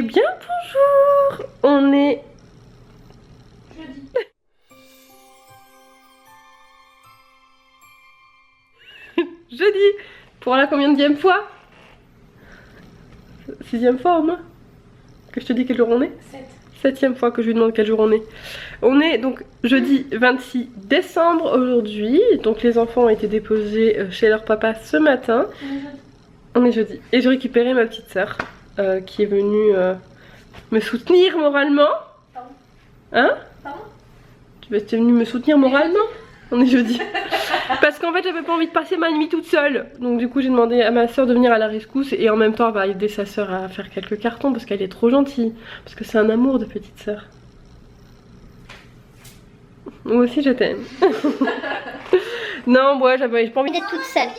Eh bien bonjour. On est jeudi. Jeudi. Pour la combienième fois? 6e fois au moins que je te dis quel jour on est? 7e fois que je lui demande quel jour on est. On est donc jeudi 26 décembre aujourd'hui. Donc les enfants ont été déposés chez leur papa ce matin. On est jeudi. Et j'ai récupéré ma petite soeur qui est venue me soutenir moralement. Pardon. Hein? Pardon? Tu es venue me soutenir moralement? On est jeudi. Parce qu'en fait j'avais pas envie de passer ma nuit toute seule. Donc du coup j'ai demandé à ma soeur de venir à la rescousse. Et en même temps elle va aider sa soeur à faire quelques cartons. Parce qu'elle est trop gentille. Parce que c'est un amour de petite soeur. Moi aussi je t'aime. Non moi j'avais pas envie d'être toute seule.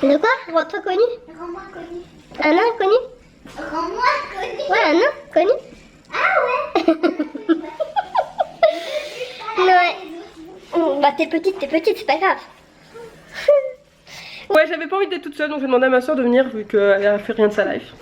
De quoi? Rends-toi connu? Rends-moi connu. Un nain connu? Rends-moi connu. Ouais, un nain connu? Ah ouais. Ouais. Bah t'es petite, c'est pas grave. Ouais j'avais pas envie d'être toute seule donc j'ai demandé à ma soeur de venir vu qu'elle a fait rien de sa life.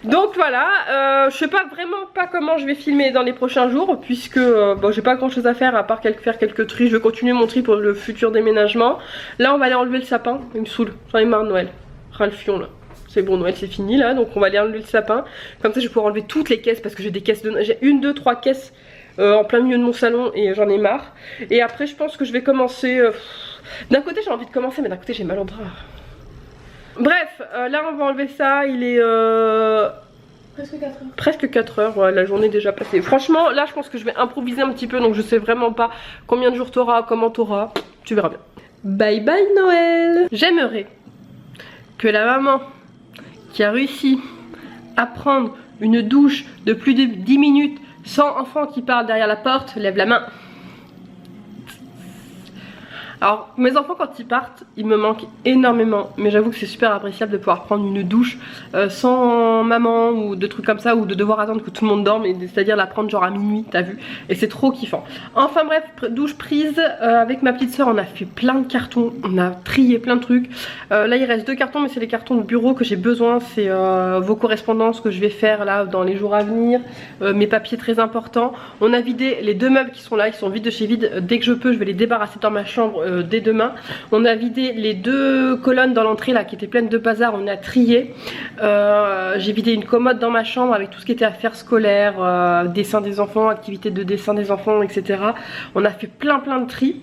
Donc voilà, je sais pas vraiment pas comment je vais filmer dans les prochains jours puisque bon, j'ai pas grand chose à faire à part faire quelques tris. Je vais continuer mon tri pour le futur déménagement. Là on va aller enlever le sapin, il me saoule, j'en ai marre de Noël. Ralfion là. C'est bon, Noël c'est fini là, donc on va aller enlever le sapin. Comme ça je vais pouvoir enlever toutes les caisses parce que j'ai des caisses de... J'ai 1, 2, 3 caisses en plein milieu de mon salon et j'en ai marre. Et après je pense que je vais commencer... D'un côté j'ai envie de commencer mais d'un côté j'ai mal au bras. Bref, là on va enlever ça, il est... Presque 4 heures. Presque 4 heures, ouais, la journée est déjà passée. Franchement, là je pense que je vais improviser un petit peu, donc je sais vraiment pas combien de jours t'auras, comment t'auras, tu verras bien. Bye bye Noël. J'aimerais que la maman qui a réussi à prendre une douche de plus de 10 minutes sans enfant qui parle derrière la porte, lève la main. Alors mes enfants quand ils partent ils me manquent énormément, mais j'avoue que c'est super appréciable de pouvoir prendre une douche sans maman ou de trucs comme ça, ou de devoir attendre que tout le monde dorme, c'est à dire la prendre genre à minuit, t'as vu, et c'est trop kiffant. Enfin bref, douche prise, avec ma petite soeur on a fait plein de cartons, on a trié plein de trucs. Là il reste 2 cartons mais c'est les cartons de bureau que j'ai besoin, c'est vos correspondances que je vais faire là dans les jours à venir, mes papiers très importants. On a vidé les 2 meubles qui sont là, ils sont vides de chez vide, dès que je peux je vais les débarrasser dans ma chambre dès demain. On a vidé les 2 colonnes dans l'entrée là qui étaient pleines de bazar, on a trié. J'ai vidé une commode dans ma chambre avec tout ce qui était affaires scolaires, dessin des enfants, activités de dessin des enfants, etc. On a fait plein de tri.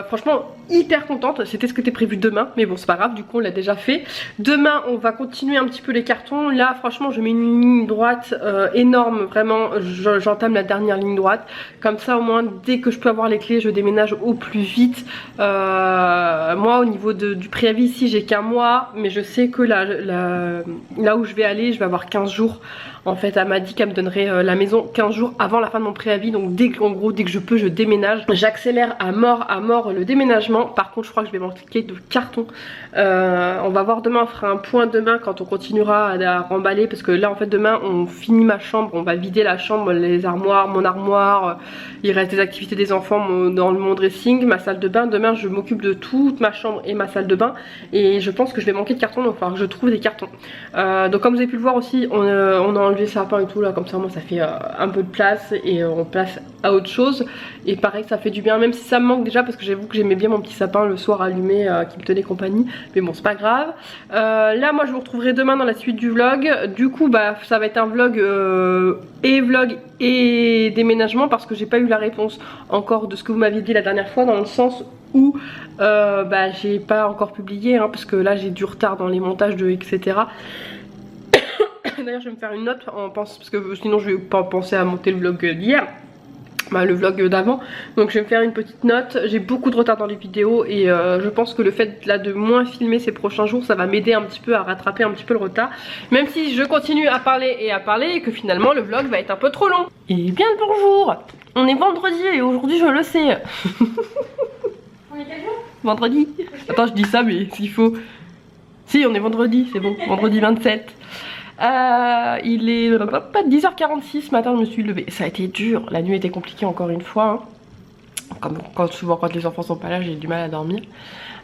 Franchement hyper contente, c'était ce qui était prévu demain, mais bon c'est pas grave, du coup on l'a déjà fait. Demain on va continuer un petit peu les cartons. Là franchement je mets une ligne droite énorme, vraiment j'entame la dernière ligne droite. Comme ça au moins dès que je peux avoir les clés je déménage au plus vite. Moi au niveau du préavis ici j'ai qu'un mois, mais je sais que là où je vais aller je vais avoir 15 jours. En fait elle m'a dit qu'elle me donnerait la maison 15 jours avant la fin de mon préavis, donc en gros dès que je peux je déménage. J'accélère à mort le déménagement. Par contre je crois que je vais manquer de carton. On va voir demain, on fera un point demain quand on continuera à remballer, parce que là en fait demain on finit ma chambre, on va vider la chambre, les armoires, mon armoire, il reste des activités des enfants dans mon dressing, ma salle de bain. Demain je m'occupe de toute ma chambre et ma salle de bain et je pense que je vais manquer de carton, donc il va falloir que je trouve des cartons. Donc comme vous avez pu le voir aussi on a enlevé le sapin et tout là, comme ça moi ça fait un peu de place et on place à autre chose, et pareil ça fait du bien, même si ça me manque déjà parce que j'avoue que j'aimais bien mon petit sapin le soir allumé qui me tenait compagnie, mais bon c'est pas grave. Là moi je vous retrouverai demain dans la suite du vlog. Du coup bah ça va être un vlog et déménagement, parce que j'ai pas eu la réponse encore de ce que vous m'aviez dit la dernière fois, dans le sens où bah j'ai pas encore publié hein, parce que là j'ai du retard dans les montages de etc. D'ailleurs je vais me faire une note parce que sinon je vais pas penser à monter le vlog d'hier, bah, le vlog d'avant, donc je vais me faire une petite note. J'ai beaucoup de retard dans les vidéos et je pense que le fait là de moins filmer ces prochains jours ça va m'aider un petit peu à rattraper un petit peu le retard, même si je continue à parler et que finalement le vlog va être un peu trop long. Et bien le bonjour, on est vendredi et aujourd'hui je le sais. On est quel jour? Vendredi. Attends je dis ça mais s'il faut. Si on est vendredi, c'est bon, vendredi 27. Il est pas 10h46 ce matin, je me suis levée. Ça a été dur, la nuit était compliquée encore une fois hein. Comme souvent quand les enfants sont pas là, j'ai du mal à dormir.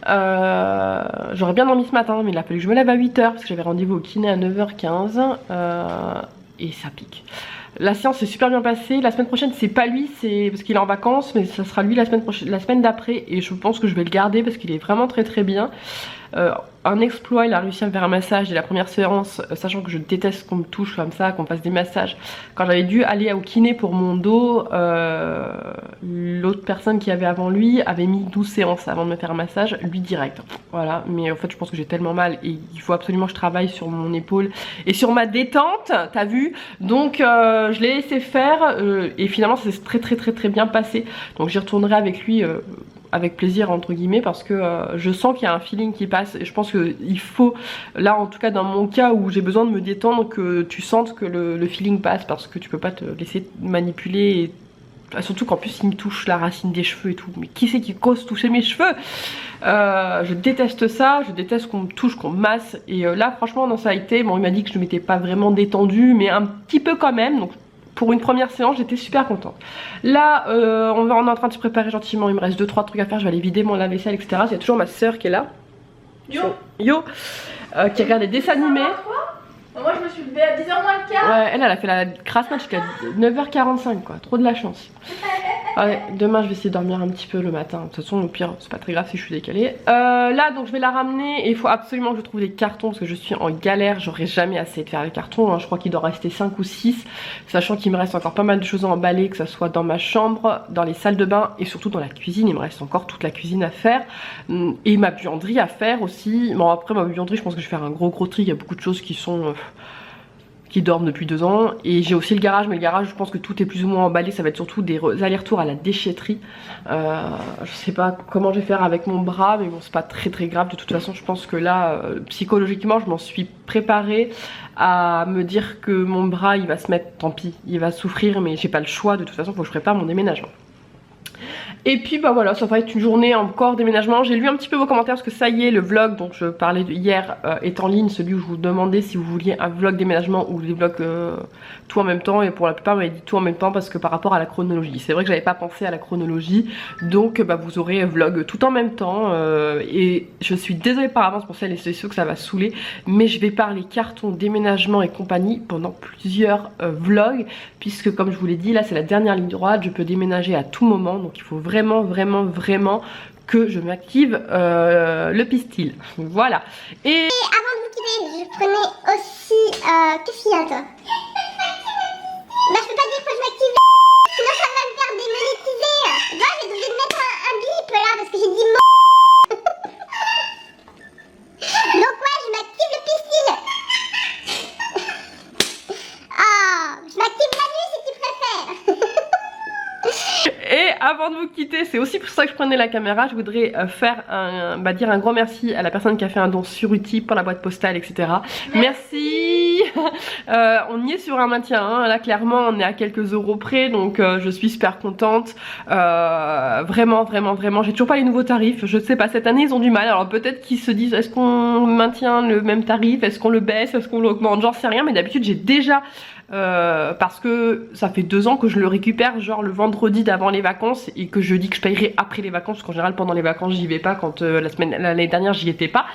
J'aurais bien dormi ce matin, mais il a fallu que je me lève à 8 h parce que j'avais rendez-vous au kiné à 9 h 15 et ça pique. La séance s'est super bien passée. La semaine prochaine, c'est pas lui, c'est parce qu'il est en vacances, mais ça sera lui la semaine prochaine, la semaine d'après, et je pense que je vais le garder parce qu'il est vraiment très très bien. Un exploit, il a réussi à me faire un massage dès la première séance, sachant que je déteste qu'on me touche comme ça, qu'on me fasse des massages. Quand j'avais dû aller au kiné pour mon dos, l'autre personne qui avait avant lui avait mis 12 séances avant de me faire un massage, lui direct. Voilà, mais en fait je pense que j'ai tellement mal et il faut absolument que je travaille sur mon épaule et sur ma détente, t'as vu. Donc je l'ai laissé faire et finalement ça s'est très bien passé. Donc j'y retournerai avec lui avec plaisir entre guillemets, parce que je sens qu'il y a un feeling qui passe et je pense qu'il faut, là en tout cas dans mon cas où j'ai besoin de me détendre, que tu sentes que le feeling passe, parce que tu peux pas te laisser manipuler et surtout qu'en plus il me touche la racine des cheveux et tout. Mais qui c'est qui cause toucher mes cheveux? Je déteste ça, je déteste qu'on me touche, qu'on me masse. Et là franchement non, ça a été, bon il m'a dit que je m'étais pas vraiment détendue, mais un petit peu quand même. Donc pour une première séance j'étais super contente. Là on est en train de se préparer gentiment, il me reste 2-3 trucs à faire, je vais aller vider mon lave-vaisselle etc. Il y a toujours ma soeur qui est là, Yo, qui regarde des dessins animés. Moi je me suis levée à 10 h moins le quart. Ouais, elle a fait la crasse mat jusqu'à 9 h 45 quoi, trop de la chance. Ouais, demain je vais essayer de dormir un petit peu le matin, de toute façon au pire c'est pas très grave si je suis décalée. Là donc je vais la ramener et il faut absolument que je trouve des cartons parce que je suis en galère, j'aurai jamais assez de faire les cartons, hein. Je crois qu'il doit rester 5 ou 6, sachant qu'il me reste encore pas mal de choses à emballer, que ce soit dans ma chambre, dans les salles de bain et surtout dans la cuisine. Il me reste encore toute la cuisine à faire et ma buanderie à faire aussi. Bon après ma buanderie je pense que je vais faire un gros tri, il y a beaucoup de choses qui sont... qui dorment depuis 2 ans, et j'ai aussi le garage, mais le garage je pense que tout est plus ou moins emballé, ça va être surtout des allers-retours à la déchetterie. Je sais pas comment je vais faire avec mon bras, mais bon c'est pas très grave, de toute façon je pense que là psychologiquement je m'en suis préparée à me dire que mon bras il va se mettre, tant pis, il va souffrir, mais j'ai pas le choix, de toute façon faut que je prépare mon déménagement. Et puis bah voilà, ça va être une journée encore déménagement. J'ai lu un petit peu vos commentaires parce que ça y est, le vlog dont je parlais hier est en ligne, celui où je vous demandais si vous vouliez un vlog déménagement ou des vlogs tout en même temps, et pour la plupart vous m'avez dit tout en même temps parce que par rapport à la chronologie. C'est vrai que j'avais pas pensé à la chronologie, donc bah, vous aurez vlog tout en même temps et je suis désolée par avance pour celles et ceux que ça va saouler, mais je vais parler carton, déménagement et compagnie pendant plusieurs vlogs, puisque comme je vous l'ai dit, là c'est la dernière ligne droite, je peux déménager à tout moment, donc il faut vraiment que je m'active le pistil. Voilà. Et avant de vous quitter, je prenais aussi... qu'est-ce qu'il y a toi? Bah je peux pas dire que je m'active, sinon ça va me faire démonétiser. Là j'ai obligé de mettre un bip là parce que j'ai dit mot. Donc ouais, je m'active le pistil. Ah, je m'active la nuit si tu préfères. Et avant de vous quitter, c'est aussi pour ça que je prenais la caméra, je voudrais faire dire un gros merci à la personne qui a fait un don sur Utip pour la boîte postale, etc. Merci. On y est sur un maintien, hein. Là clairement on est à quelques euros près, donc je suis super contente. Vraiment, j'ai toujours pas les nouveaux tarifs, je sais pas, cette année ils ont du mal, alors peut-être qu'ils se disent est-ce qu'on maintient le même tarif, est-ce qu'on le baisse, est-ce qu'on l'augmente, j'en sais rien, mais d'habitude j'ai déjà... parce que ça fait 2 ans que je le récupère genre le vendredi d'avant les vacances et que je dis que je payerai après les vacances, parce qu'en général pendant les vacances j'y vais pas, quand l'année dernière j'y étais pas,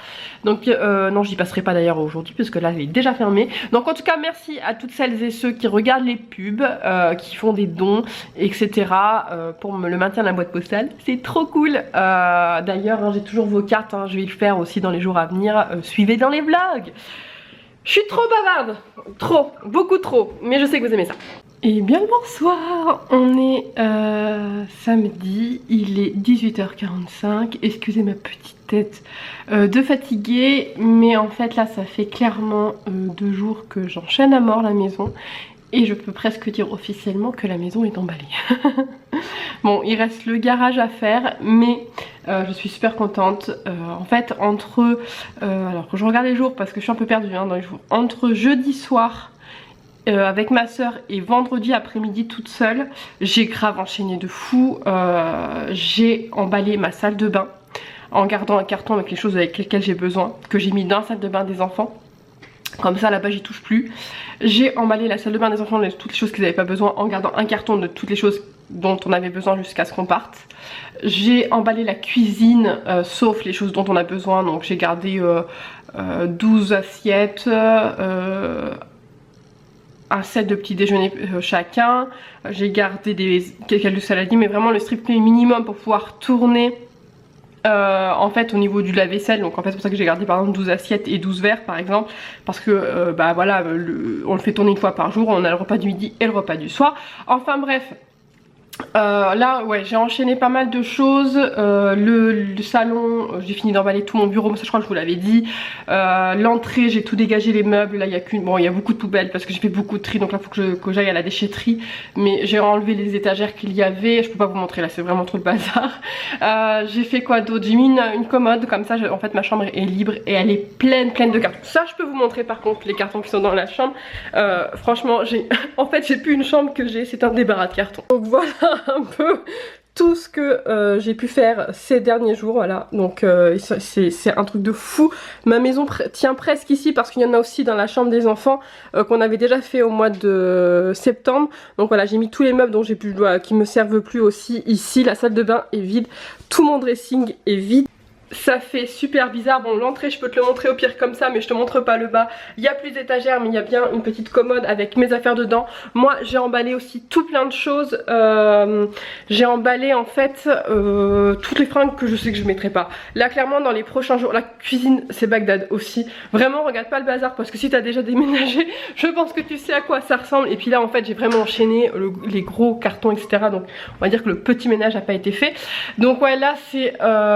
donc non j'y passerai pas d'ailleurs aujourd'hui puisque là elle est déjà fermée. Donc en tout cas merci à toutes celles et ceux qui regardent les pubs, qui font des dons etc. Pour le maintien de la boîte postale, c'est trop cool. D'ailleurs hein, j'ai toujours vos cartes, hein, je vais le faire aussi dans les jours à venir, suivez dans les vlogs. Je suis trop bavarde, trop, beaucoup trop, mais je sais que vous aimez ça. Et bien le bonsoir, on est samedi, il est 18 h 45, excusez ma petite tête de fatiguée, mais en fait là ça fait clairement 2 jours que j'enchaîne à mort la maison. Et je peux presque dire officiellement que la maison est emballée. Bon, il reste le garage à faire, mais je suis super contente. En fait, entre... alors, je regarde les jours parce que je suis un peu perdue hein, dans les jours. Entre jeudi soir avec ma soeur et vendredi après-midi toute seule, j'ai grave enchaîné de fou. J'ai emballé ma salle de bain en gardant un carton avec les choses avec lesquelles j'ai besoin, que j'ai mis dans la salle de bain des enfants. Comme ça là-bas j'y touche plus. J'ai emballé la salle de bain des enfants de toutes les choses qu'ils n'avaient pas besoin en gardant un carton de toutes les choses dont on avait besoin jusqu'à ce qu'on parte. J'ai emballé la cuisine, sauf les choses dont on a besoin, donc j'ai gardé 12 assiettes, un set de petit déjeuner chacun. J'ai gardé quelques saladiers, mais vraiment le strict minimum pour pouvoir tourner en fait au niveau du lave-vaisselle. Donc en fait c'est pour ça que j'ai gardé par exemple 12 assiettes et 12 verres par exemple, parce que bah voilà, on le fait tourner une fois par jour, on a le repas du midi et le repas du soir. Enfin bref, là ouais, j'ai enchaîné pas mal de choses. Le salon, j'ai fini d'emballer tout mon bureau, mais ça je crois que je vous l'avais dit. L'entrée, j'ai tout dégagé les meubles. Là il y a bon, il y a beaucoup de poubelles parce que j'ai fait beaucoup de tri, donc là il faut que j'aille à la déchetterie. Mais j'ai enlevé les étagères qu'il y avait. Je peux pas vous montrer là, c'est vraiment trop le bazar. J'ai fait quoi d'autre? J'ai mis une commode comme ça. En fait ma chambre est libre et elle est pleine de cartons. Ça je peux vous montrer par contre les cartons qui sont dans la chambre. Franchement en fait j'ai plus une chambre que c'est un débarras de cartons. Donc voilà un peu tout ce que j'ai pu faire ces derniers jours, voilà. Donc c'est un truc de fou. Ma maison tient presque ici parce qu'il y en a aussi dans la chambre des enfants qu'on avait déjà fait au mois de septembre. Donc voilà, j'ai mis tous les meubles dont j'ai plus, qui me servent plus aussi ici. La salle de bain est vide, tout mon dressing est vide. Ça fait super bizarre. Bon, l'entrée je peux te le montrer au pire comme ça, mais je te montre pas le bas. Il y a plus d'étagères, mais il y a bien une petite commode avec mes affaires dedans. Moi j'ai emballé aussi tout plein de choses. J'ai emballé en fait toutes les fringues que je sais que je mettrai pas. Là clairement dans les prochains jours, la cuisine c'est Bagdad aussi. Vraiment regarde pas le bazar, parce que si t'as déjà déménagé, je pense que tu sais à quoi ça ressemble. Et puis là en fait j'ai vraiment enchaîné les gros cartons etc. Donc on va dire que le petit ménage n'a pas été fait. Donc ouais, là c'est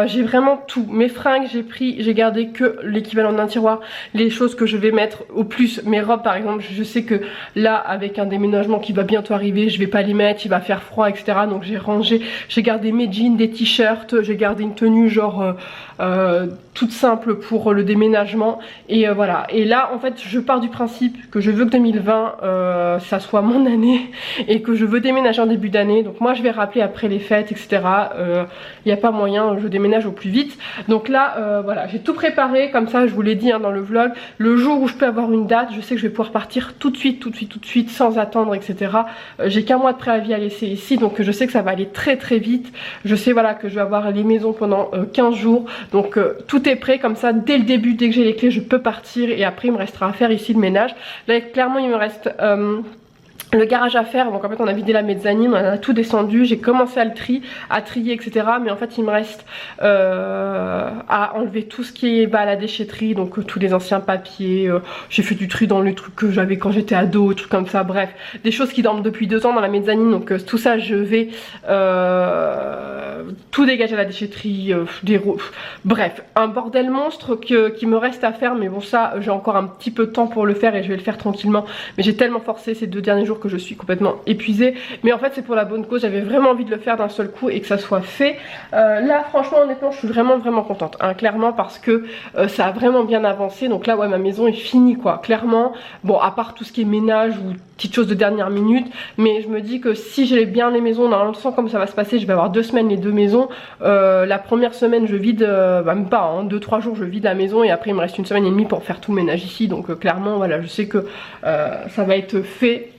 j'ai vraiment tout. Mes fringues j'ai gardé que l'équivalent d'un tiroir. Les choses que je vais mettre au plus, mes robes par exemple, je sais que là avec un déménagement qui va bientôt arriver, je vais pas les mettre, il va faire froid etc. Donc j'ai rangé, j'ai gardé mes jeans, des t-shirts, j'ai gardé une tenue genre toute simple pour le déménagement. Et voilà, et là en fait je pars du principe que je veux que 2020 ça soit mon année et que je veux déménager en début d'année. Donc moi je vais rappeler après les fêtes etc. Il n'y a pas moyen, je déménage au plus vite. Donc là voilà, j'ai tout préparé comme ça, je vous l'ai dit hein, dans le vlog. Le jour où je peux avoir une date, je sais que je vais pouvoir partir tout de suite sans attendre etc. J'ai qu'un mois de préavis à laisser ici, donc je sais que ça va aller très vite. Je sais voilà que je vais avoir les maisons pendant 15 jours. Donc tout est prêt comme ça, dès le début, dès que j'ai les clés je peux partir. Et après il me restera à faire ici le ménage. Là clairement il me reste le garage à faire. Donc en fait on a vidé la mezzanine, on a tout descendu, j'ai commencé à trier etc. Mais en fait il me reste à enlever tout ce qui est à la déchetterie. Donc tous les anciens papiers, j'ai fait du tri dans les trucs que j'avais quand j'étais ado, trucs comme ça, bref. Des choses qui dorment depuis 2 ans dans la mezzanine. Donc tout ça je vais tout dégager à la déchetterie, bref, un bordel monstre qui me reste à faire. Mais bon ça j'ai encore un petit peu de temps pour le faire et je vais le faire tranquillement. Mais j'ai tellement forcé ces 2 derniers jours que je suis complètement épuisée, mais en fait c'est pour la bonne cause. J'avais vraiment envie de le faire d'un seul coup et que ça soit fait. Là franchement honnêtement je suis vraiment contente hein, clairement, parce que ça a vraiment bien avancé. Donc là ouais, ma maison est finie quoi, clairement. Bon, à part tout ce qui est ménage ou petites choses de dernière minute, mais je me dis que si j'ai bien les maisons, dans l'instant comme ça va se passer, je vais avoir 2 semaines les 2 maisons. La première semaine je vide, même pas, hein, 2-3 jours je vide la maison, et après il me reste 1 semaine et demie pour faire tout le ménage ici. Donc clairement voilà, je sais que ça va être fait.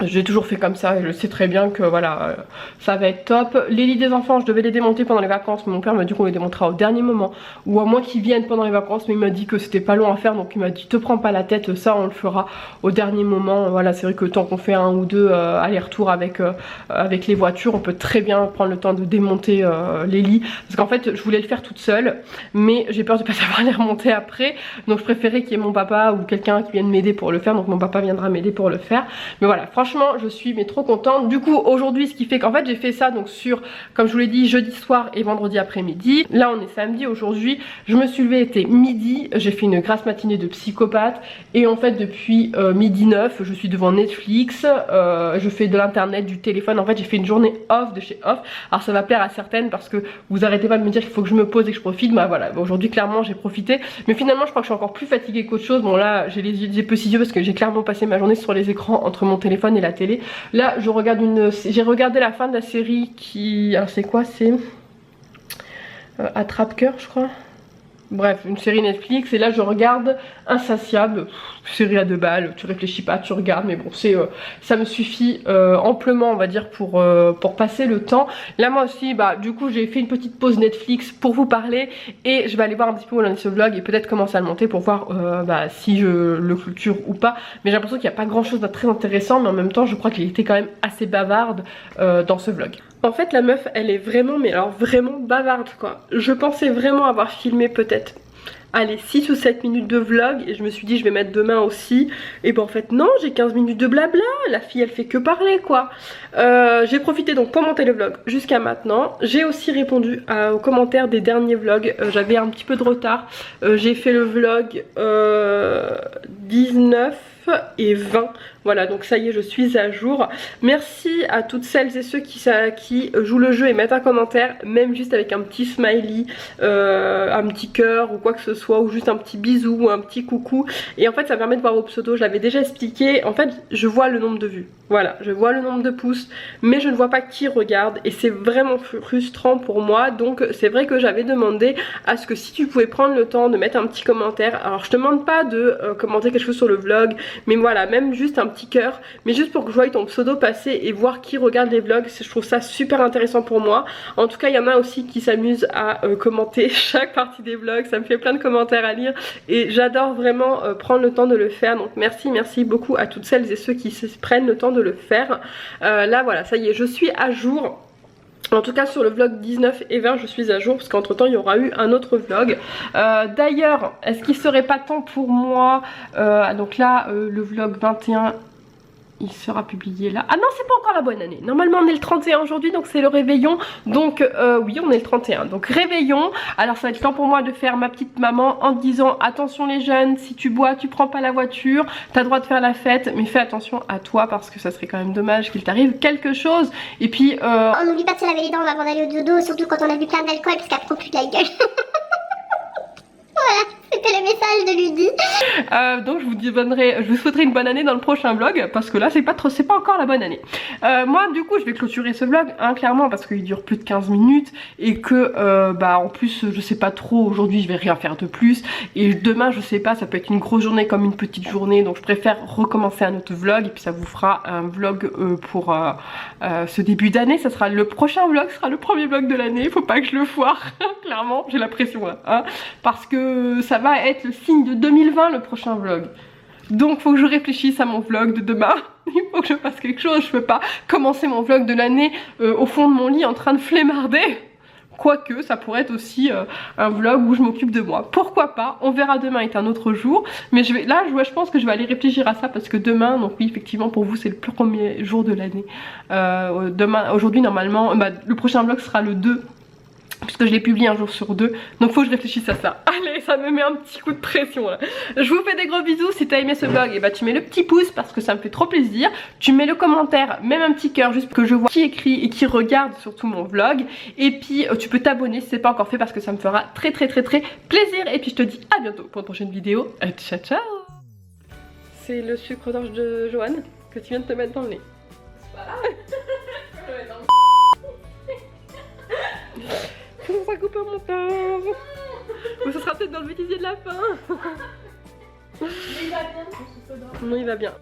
J'ai toujours fait comme ça et je sais très bien que voilà, ça va être top. Les lits des enfants, je devais les démonter pendant les vacances, mais mon père m'a dit qu'on les démontera au dernier moment, ou à moins qu'ils viennent pendant les vacances. Mais il m'a dit que c'était pas long à faire, donc il m'a dit te prends pas la tête, ça on le fera au dernier moment. Voilà, c'est vrai que tant qu'on fait 1 ou 2 allers-retours avec les voitures, on peut très bien prendre le temps de démonter les lits. Parce qu'en fait je voulais le faire toute seule, mais j'ai peur de pas savoir les remonter après, donc je préférais qu'il y ait mon papa ou quelqu'un qui vienne m'aider pour le faire. Donc mon papa viendra m'aider pour le faire. Mais voilà, franchement je suis trop contente. Du coup aujourd'hui, ce qui fait qu'en fait j'ai fait ça donc sur, comme je vous l'ai dit, jeudi soir et vendredi après-midi. Là on est samedi aujourd'hui, je me suis levée, était midi, j'ai fait une grasse matinée de psychopathe. Et en fait depuis midi 9 je suis devant Netflix, je fais de l'internet, du téléphone. En fait j'ai fait une journée off de chez off. Alors ça va plaire à certaines parce que vous arrêtez pas de me dire qu'il faut que je me pose et que je profite. Bah voilà, aujourd'hui clairement j'ai profité, mais finalement je crois que je suis encore plus fatiguée qu'autre chose. Bon là j'ai les yeux petits yeux parce que j'ai clairement passé ma journée sur les écrans entre mon téléphone et la télé. Là je regarde j'ai regardé la fin de la série qui, alors c'est quoi, c'est Attrape-cœur je crois. Bref, une série Netflix et là je regarde Insatiable, série à 2 balles, tu réfléchis pas, tu regardes, mais bon c'est ça me suffit amplement on va dire pour passer le temps. Là moi aussi bah du coup j'ai fait une petite pause Netflix pour vous parler et je vais aller voir un petit peu où en est ce vlog et peut-être commencer à le monter pour voir bah, si je le clôture ou pas, mais j'ai l'impression qu'il n'y a pas grand chose de très intéressant, mais en même temps je crois qu'il était quand même assez bavarde dans ce vlog. En fait la meuf elle est vraiment, mais alors vraiment bavarde quoi. Je pensais vraiment avoir filmé peut-être allez 6 ou 7 minutes de vlog et je me suis dit je vais mettre demain aussi, et ben en fait non, j'ai 15 minutes de blabla, la fille elle fait que parler quoi. J'ai profité donc pour monter le vlog jusqu'à maintenant, j'ai aussi répondu aux commentaires des derniers vlogs, j'avais un petit peu de retard, j'ai fait le vlog 19 et 20, voilà donc ça y est je suis à jour. Merci à toutes celles et ceux qui jouent le jeu et mettent un commentaire, même juste avec un petit smiley, un petit cœur ou quoi que ce soit, ou juste un petit bisou ou un petit coucou, et en fait ça permet de voir vos pseudos. Je l'avais déjà expliqué, en fait je vois le nombre de vues, voilà, je vois le nombre de pouces mais je ne vois pas qui regarde et c'est vraiment frustrant pour moi. Donc c'est vrai que j'avais demandé à ce que si tu pouvais prendre le temps de mettre un petit commentaire, alors je te demande pas de commenter quelque chose sur le vlog, mais voilà, même juste un petit cœur, mais juste pour que je voie ton pseudo passer et voir qui regarde les vlogs, je trouve ça super intéressant pour moi. En tout cas il y en a aussi qui s'amusent à commenter chaque partie des vlogs, ça me fait plein de commentaires à lire et j'adore vraiment prendre le temps de le faire, donc merci beaucoup à toutes celles et ceux qui se prennent le temps de le faire. Là voilà, ça y est, je suis à jour. En tout cas sur le vlog 19 et 20 je suis à jour, parce qu'entre temps il y aura eu un autre vlog. D'ailleurs est-ce qu'il serait pas temps pour moi, donc là le vlog 21 il sera publié là. Ah non, c'est pas encore la bonne année. Normalement on est le 31 aujourd'hui, donc c'est le réveillon. Donc oui, on est le 31. Donc réveillon. Alors ça va être temps pour moi de faire ma petite maman en disant attention les jeunes, si tu bois tu prends pas la voiture, t'as le droit de faire la fête, mais fais attention à toi parce que ça serait quand même dommage qu'il t'arrive quelque chose. Et puis on n'oublie pas de se laver les dents avant d'aller au dodo, surtout quand on a bu plein d'alcool parce qu'après on pue de la gueule. Voilà, c'était le message de Ludie. Donc je vous souhaiterai une bonne année dans le prochain vlog, parce que là c'est pas encore la bonne année. Moi du coup je vais clôturer ce vlog hein, clairement, parce qu'il dure plus de 15 minutes et que bah en plus je sais pas trop, aujourd'hui je vais rien faire de plus et demain je sais pas, ça peut être une grosse journée comme une petite journée, donc je préfère recommencer un autre vlog et puis ça vous fera un vlog pour ce début d'année. Ça sera le prochain vlog, sera le premier vlog de l'année, faut pas que je le foire. Clairement j'ai la pression là hein, parce que ça va être le signe de 2020 le prochain vlog. Donc faut que je réfléchisse à mon vlog de demain. Il faut que je fasse quelque chose, je peux pas commencer mon vlog de l'année au fond de mon lit en train de flemmarder. Quoique ça pourrait être aussi un vlog où je m'occupe de moi. Pourquoi pas, on verra, demain est un autre jour. Mais je pense que je vais aller réfléchir à ça, parce que demain, donc oui effectivement pour vous c'est le premier jour de l'année. Aujourd'hui normalement, le prochain vlog sera le 2. Puisque je l'ai publié un jour sur 2. Donc faut que je réfléchisse à ça. Allez, ça me met un petit coup de pression là. Je vous fais des gros bisous. Si t'as aimé ce vlog, et bah tu mets le petit pouce parce que ça me fait trop plaisir. Tu mets le commentaire, même un petit cœur, juste pour que je vois qui écrit et qui regarde surtout mon vlog. Et puis tu peux t'abonner si c'est pas encore fait, parce que ça me fera très plaisir. Et puis je te dis à bientôt pour une prochaine vidéo. Ciao ciao. C'est le sucre d'orge de Joanne que tu viens de te mettre dans le nez. C'est pas grave. Je vais le mettre dans le Ça coupe au montage. Ou ce sera peut-être dans le bêtisier de la fin. Mais il va bien, ce sucre d'orge. Non, il va bien.